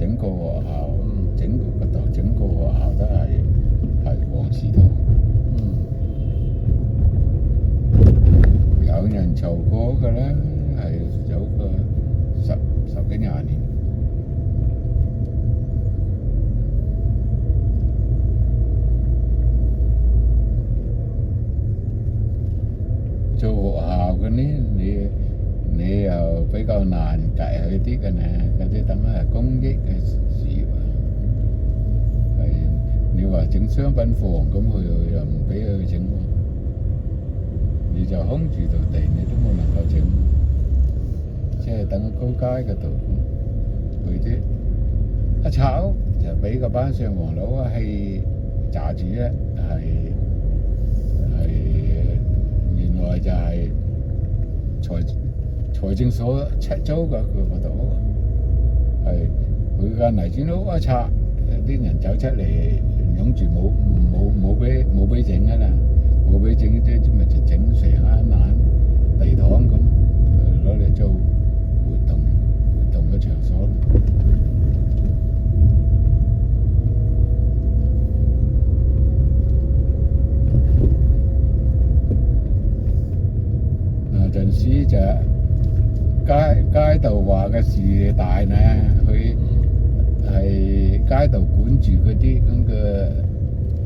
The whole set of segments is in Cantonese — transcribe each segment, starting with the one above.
整個學校，整個學校都係黃池塘。有人做過嘅咧，係有個十幾廿年。做學校嘅呢，你又比較難計佢啲嘅呢，嗰啲等係公益嘅事喎。係你話整商品房咁，佢又唔俾佢整喎，你就空住條地，你都冇能夠整。即係等喺高街嗰度，佢啲一炒就俾個班上黃佬啊氣炸住咧，係原來就係財政所出租嘅嗰度，係佢間泥磚屋一拆，啲人走出嚟擁住冇俾整㗎啦，冇俾整啲咪就整成一爛地堂咁，攞嚟做活動嘅場所咯。陣時就街道話嘅事大呢，佢係街道管住嗰啲咁嘅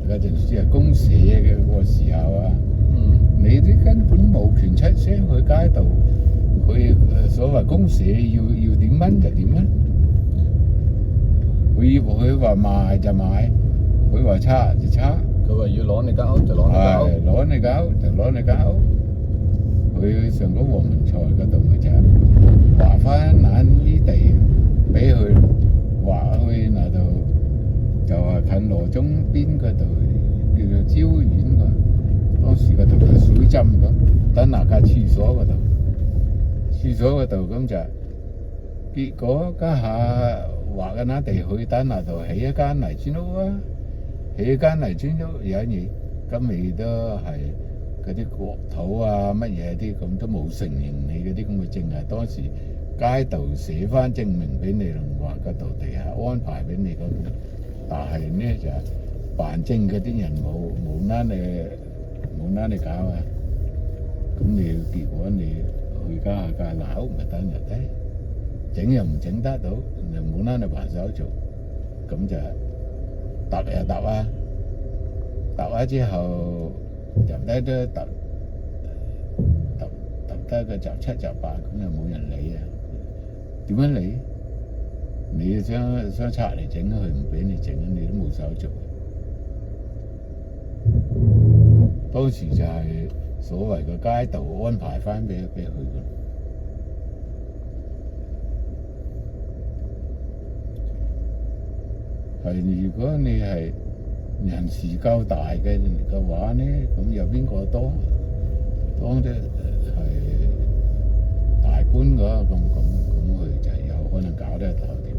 嗰陣時係公社嘅個時候啊，你啲根本冇權出聲去街道，佢所謂公社要點蚊就點蚊，佢話賣就賣，佢話拆就拆，佢話要攞你間屋就攞你間屋，攞你間屋就攞你間屋。佢上嗰黃文財嗰度咪就劃翻眼呢地俾佢劃去嗱度，就係近羅中邊嗰度叫做招院嗰，當時嗰度叫水浸咁，等嗱間廁所嗰度，咁就結果家下劃緊地去等嗱度起一間泥磚屋啊，起一間泥磚屋有嘢，咁咪都係。嗰啲國土啊乜嘢啲咁都冇承認你嗰啲咁嘅證，係當時街道寫翻證明俾你，同話嗰度地下安排俾你咁，但係呢就辦證嗰啲人冇啱你搞啊，咁你結果你去家鬧咪等日咧，整又唔整得到，又冇啱你辦手續，咁就揼又揼啊，揼咗之後。入低都揼低個集7集8咁又冇人理啊？點樣理？你想拆嚟整，佢唔俾你整，你都冇手續。當時就係所謂嘅街道安排翻俾佢嘅。係如果你係人事夠大嘅話呢，咁有邊個當啲係大官㗎？咁佢就有可能搞得頭掂。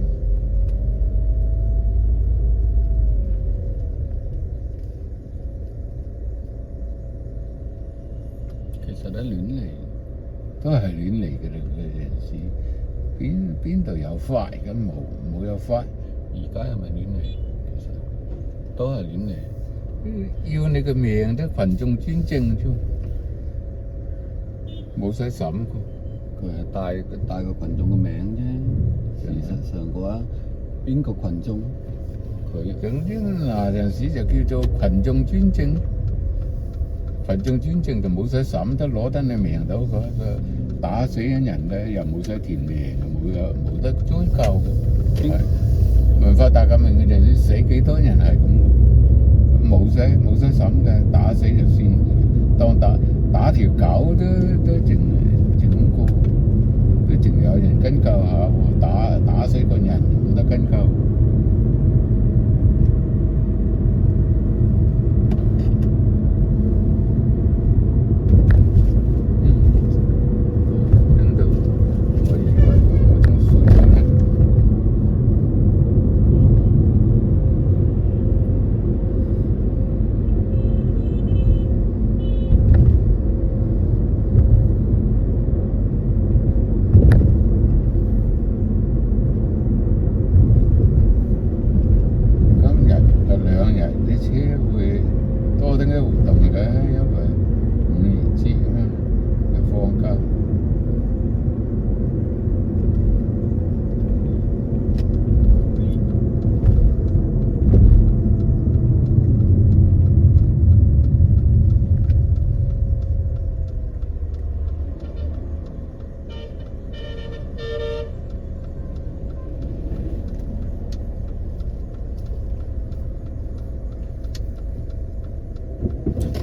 其實都亂嚟，都係亂嚟嘅啦，嗰陣時邊度有法咁冇有法？而家係咪亂嚟？都係亂嚟，要你個命都群眾專政啫，冇使審嘅。佢係帶個群眾嘅名啫。事實上嘅話，邊個群眾？佢總之嗱陣時就叫做群眾專政，群眾專政就冇使審，都攞得你命到個打死人咧，又冇使填命，冇得追究嘅。文化大革命嘅陣時死幾多人係咁，冇使審嘅，打死就算，當打條狗都淨過，都淨有人跟究下喎，打死個人冇得跟究。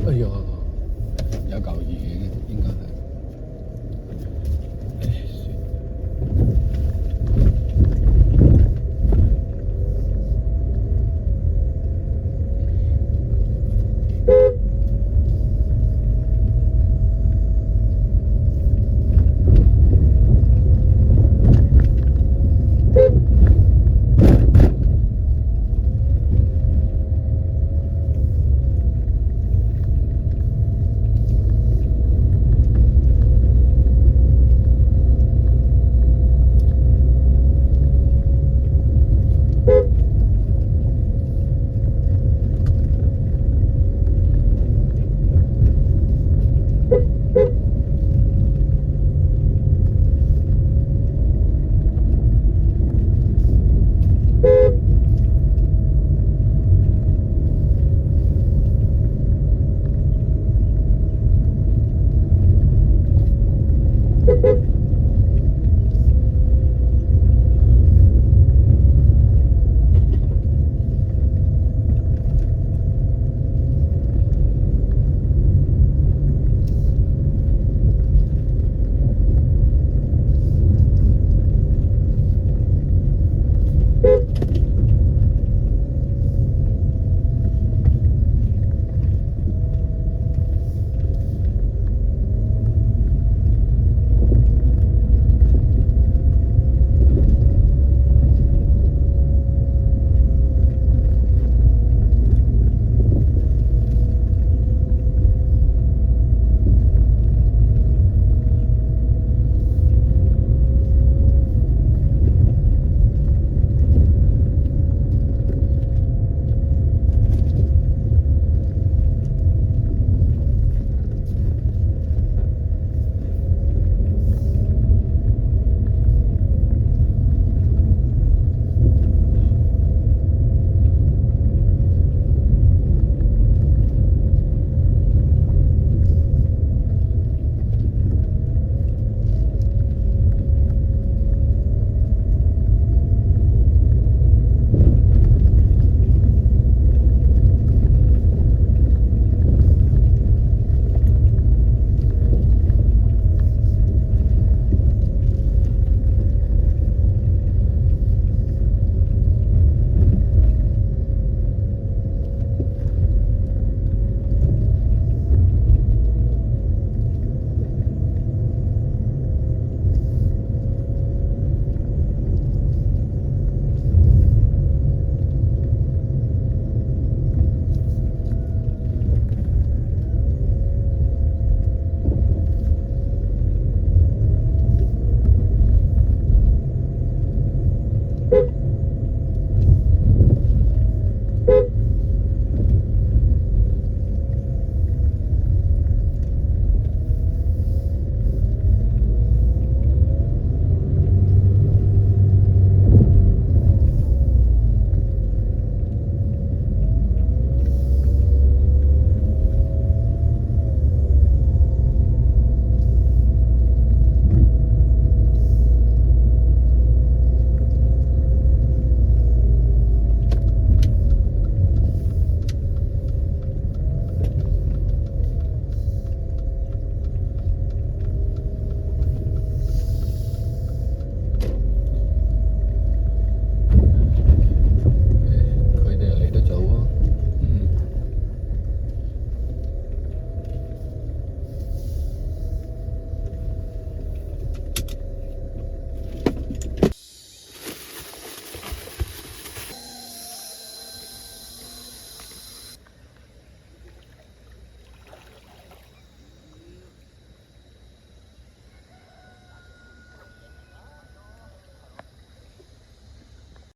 哎呀〜